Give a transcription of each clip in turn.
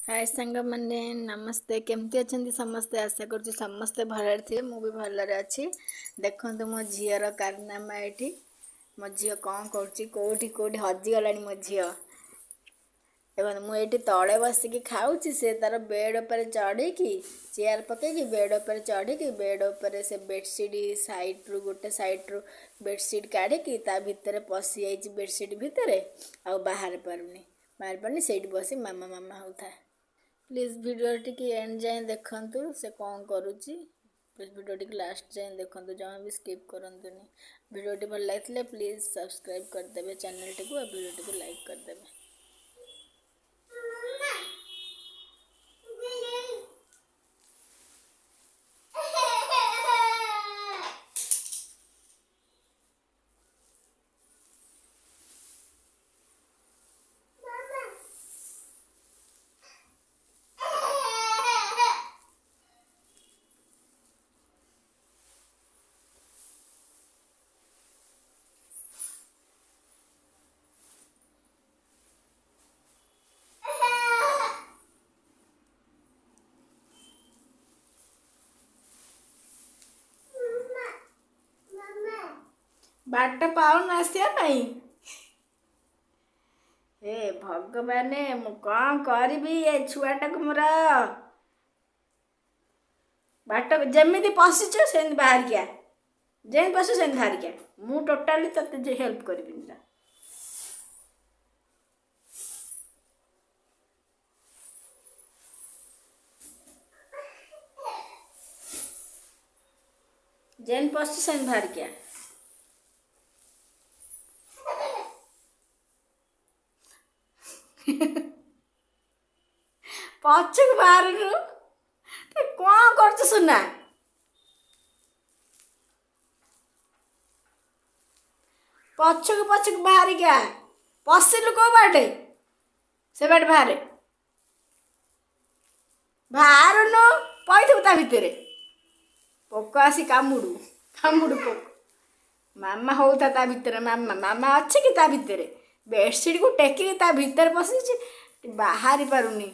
हाय सांग मैंने नमस्ते केमती अच्छा समस्ते आशा कर समस्ते भल थे मु भी भलरे अच्छी देखो मो झीर कारनामा ये मो झी कौन कौटी कौटी हजिगला मो झी देखो मुझे तले बसिकी खाऊँ से तार बेड पर चढ़ी चेयर पकईकी बेड पर चढ़ी बेड पर से बेडसीट सैड्रु गोटे सैड्रु बेडसीट काढ़ी ता भितर पशि जाइए बेडसीट भितर आ बाहर पारुनी से बस मामा मामा होता है। प्लीज वीडियो टी एंड जाए देखु से कौन करुच्ची प्लीज वीडियो टी लास्ट जाए देखु जमा भी स्किप करंतुनी वीडियो टी भल लगे प्लीज सब्सक्राइब करदे चैनल टी को वीडियो टी लाइक करदे। बाट पाउन आसिया नहीं हे भगवान मु कौन करी ए छुआटा को मोर बाट जमी पशिच से बाहर क्या जेन पशु से बाहर क्या मु टोटाली ते हेल्प करी जेन पशु से बाहर क्या पछक बाहर कौन कर सुना पछक बाहर क्या पशिलु कौ बाटे से बाट बाहर बाहर नु पैथु ता भितर पोक आसी कामुड़ू कामुड़ू पोक मामा होता ता भितर मामा मामा अच्छे कि ता भितर बेडसीट को टेकिक ता भितर पशि बाहरी पारुनी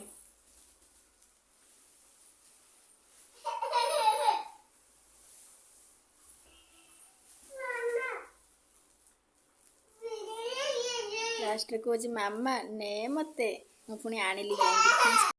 लास्ट को मामा ने मते मु पुणी आनिली जाई